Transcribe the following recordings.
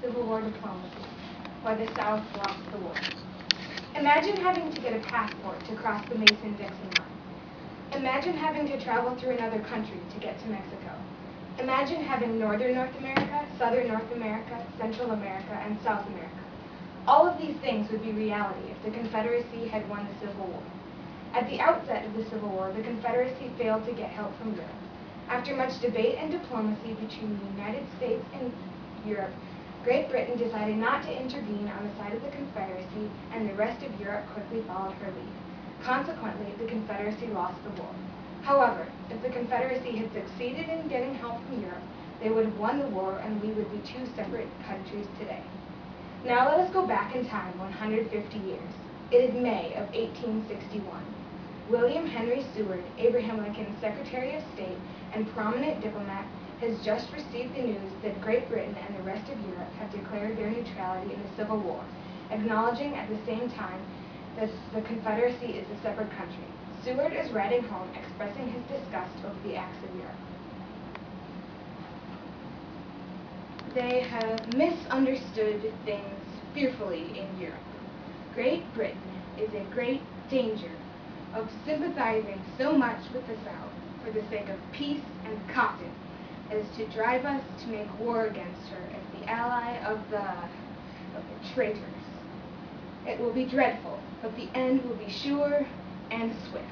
Civil War diplomacy, why the South lost the war. Imagine having to get a passport to cross the Mason-Dixon line. Imagine having to travel through another country to get to Mexico. Imagine having Northern North America, Southern North America, Central America, and South America. All of these things would be reality if the Confederacy had won the Civil War. At the outset of the Civil War, the Confederacy failed to get help from Europe. After much debate and diplomacy between the United States and Europe, Great Britain decided not to intervene on the side of the Confederacy, and the rest of Europe quickly followed her lead. Consequently, the Confederacy lost the war. However, if the Confederacy had succeeded in getting help from Europe, they would have won the war and we would be two separate countries today. Now let us go back in time 150 years. It is May of 1861. William Henry Seward, Abraham Lincoln's Secretary of State and prominent diplomat, has just received the news that Great Britain and the rest of Europe have declared their neutrality in the Civil War, acknowledging at the same time that the Confederacy is a separate country. Seward is writing home expressing his disgust over the acts of Europe. They have misunderstood things fearfully in Europe. Great Britain is in great danger of sympathizing so much with the South for the sake of peace and cotton as to drive us to make war against her as the ally of the traitors. It will be dreadful, but the end will be sure and swift.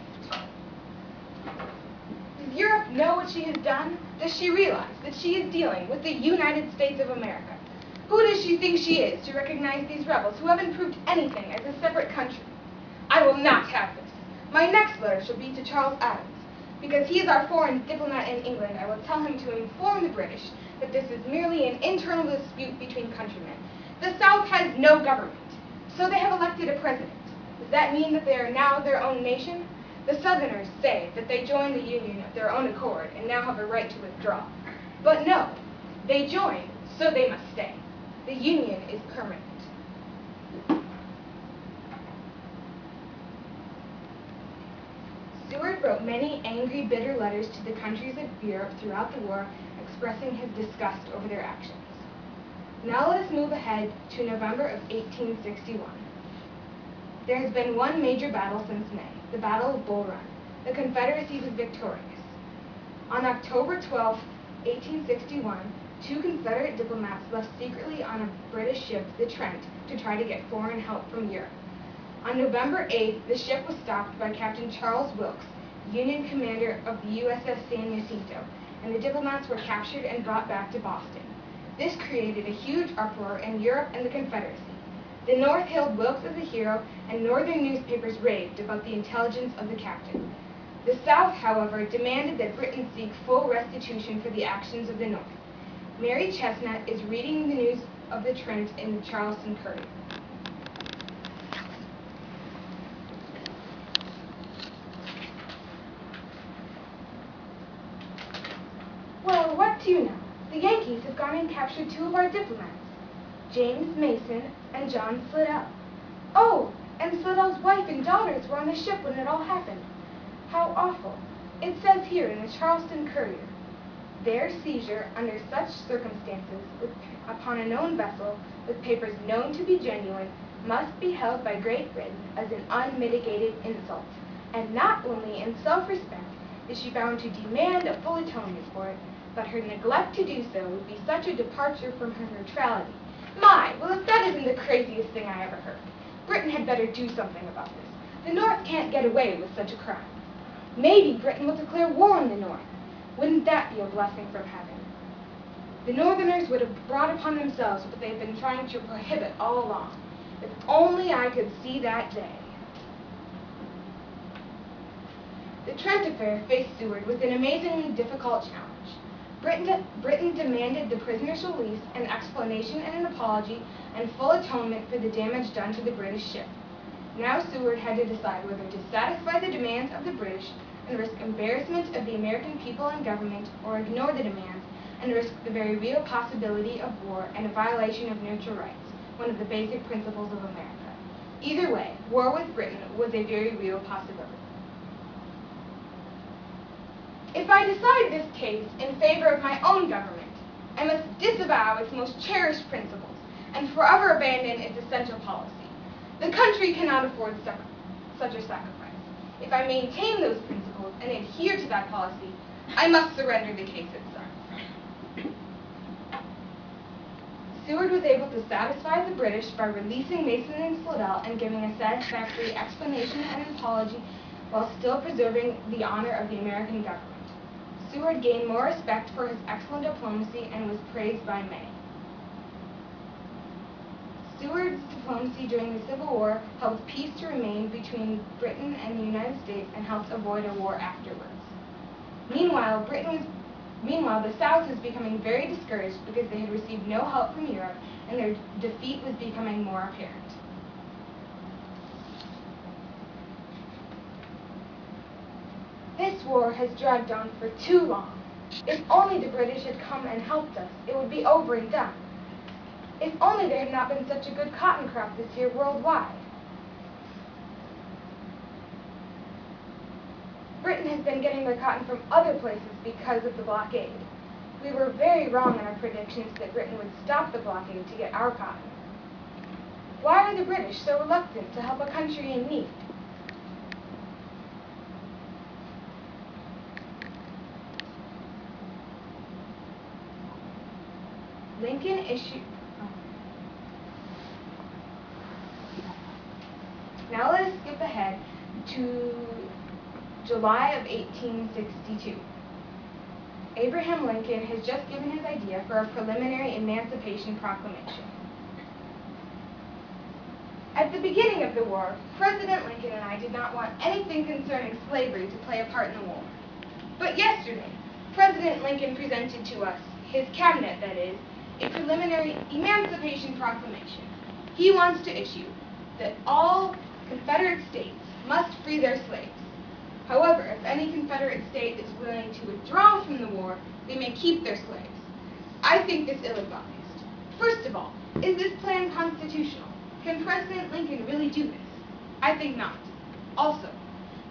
Does Europe know what she has done? Does she realize that she is dealing with the United States of America? Who does she think she is to recognize these rebels who haven't proved anything as a separate country? I will not have this. My next letter shall be to Charles Adams. Because he is our foreign diplomat in England, I will tell him to inform the British that this is merely an internal dispute between countrymen. The South has no government, so they have elected a president. Does that mean that they are now their own nation? The Southerners say that they joined the Union of their own accord and now have a right to withdraw. But no, they joined, so they must stay. The Union is permanent. Seward wrote many angry, bitter letters to the countries of Europe throughout the war, expressing his disgust over their actions. Now let us move ahead to November of 1861. There has been one major battle since May, the Battle of Bull Run. The Confederacy was victorious. On October 12, 1861, two Confederate diplomats left secretly on a British ship, the Trent, to try to get foreign help from Europe. On November 8th, the ship was stopped by Captain Charles Wilkes, Union commander of the USS San Jacinto, and the diplomats were captured and brought back to Boston. This created a huge uproar in Europe and the Confederacy. The North hailed Wilkes as a hero, and Northern newspapers raved about the intelligence of the captain. The South, however, demanded that Britain seek full restitution for the actions of the North. Mary Chestnut is reading the news of the Trent in the Charleston Courier. Well, what do you know? The Yankees have gone and captured two of our diplomats, James Mason and John Slidell. Oh, and Slidell's wife and daughters were on the ship when it all happened. How awful. It says here in the Charleston Courier, their seizure under such circumstances upon a known vessel with papers known to be genuine must be held by Great Britain as an unmitigated insult, and not only in self-respect is she bound to demand a full atonement for it, but her neglect to do so would be such a departure from her neutrality. My, well, if that isn't the craziest thing I ever heard. Britain had better do something about this. The North can't get away with such a crime. Maybe Britain will declare war on the North. Wouldn't that be a blessing from heaven? The Northerners would have brought upon themselves what they've been trying to prohibit all along. If only I could see that day. The Trent affair faced Seward with an amazingly difficult challenge. Britain demanded the prisoner's release, an explanation and an apology, and full atonement for the damage done to the British ship. Now Seward had to decide whether to satisfy the demands of the British and risk embarrassment of the American people and government, or ignore the demands and risk the very real possibility of war and a violation of neutral rights, one of the basic principles of America. Either way, war with Britain was a very real possibility. If I decide this case in favor of my own government, I must disavow its most cherished principles and forever abandon its essential policy. The country cannot afford such a sacrifice. If I maintain those principles and adhere to that policy, I must surrender the case itself. Seward was able to satisfy the British by releasing Mason and Slidell and giving a satisfactory explanation and apology while still preserving the honor of the American government. Seward gained more respect for his excellent diplomacy and was praised by many. Seward's diplomacy during the Civil War helped peace to remain between Britain and the United States and helped avoid a war afterwards. Meanwhile, the South was becoming very discouraged because they had received no help from Europe and their defeat was becoming more apparent. This war has dragged on for too long. If only the British had come and helped us, it would be over and done. If only there had not been such a good cotton crop this year worldwide. Britain has been getting their cotton from other places because of the blockade. We were very wrong in our predictions that Britain would stop the blockade to get our cotton. Why are the British so reluctant to help a country in need? Lincoln issued... Now let us skip ahead to July of 1862. Abraham Lincoln has just given his idea for a preliminary Emancipation Proclamation. At the beginning of the war, President Lincoln and I did not want anything concerning slavery to play a part in the war. But yesterday, President Lincoln presented to us, his cabinet that is, a preliminary Emancipation Proclamation. He wants to issue that all Confederate states must free their slaves. However, if any Confederate state is willing to withdraw from the war, they may keep their slaves. I think this ill-advised. First of all, is this plan constitutional? Can President Lincoln really do this? I think not. Also,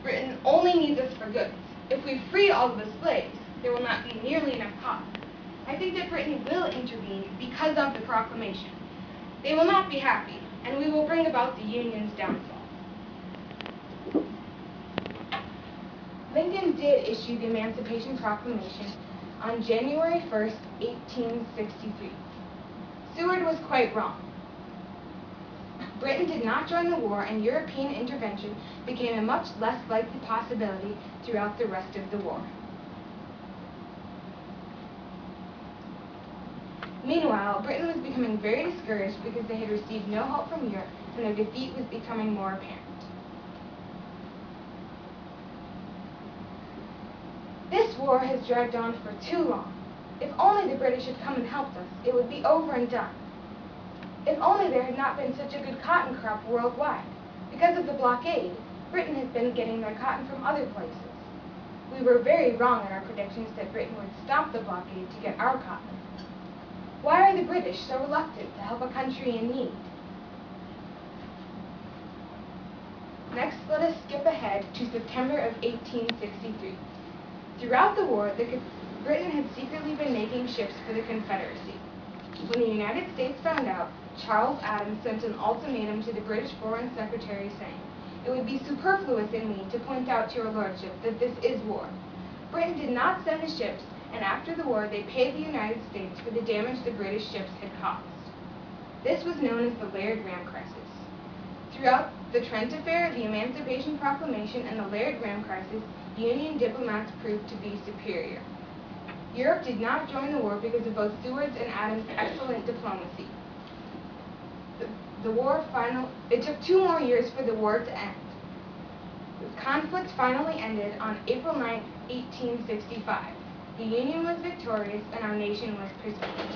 Britain only needs us for goods. If we free all of the slaves, there will not be nearly enough cotton. I think that Britain will intervene because of the proclamation. They will not be happy, and we will bring about the Union's downfall. Lincoln did issue the Emancipation Proclamation on January 1st, 1863. Seward was quite wrong. Britain did not join the war, and European intervention became a much less likely possibility throughout the rest of the war. Meanwhile, Britain was becoming very discouraged because they had received no help from Europe, and their defeat was becoming more apparent. This war has dragged on for too long. If only the British had come and helped us, it would be over and done. If only there had not been such a good cotton crop worldwide. Because of the blockade, Britain has been getting their cotton from other places. We were very wrong in our predictions that Britain would stop the blockade to get our cotton. Why are the British so reluctant to help a country in need? Next, let us skip ahead to September of 1863. Throughout the war, Britain had secretly been making ships for the Confederacy. When the United States found out, Charles Adams sent an ultimatum to the British Foreign Secretary saying, "It would be superfluous in me to point out to your lordship that this is war." Britain did not send the ships, and after the war they paid the United States for the damage the British ships had caused. This was known as the Laird-Graham crisis. Throughout the Trent Affair, the Emancipation Proclamation, and the Laird-Graham crisis, Union diplomats proved to be superior. Europe did not join the war because of both Seward's and Adams' excellent diplomacy. It took 2 more years for the war to end. The conflict finally ended on April 9, 1865. The Union was victorious and our nation was preserved.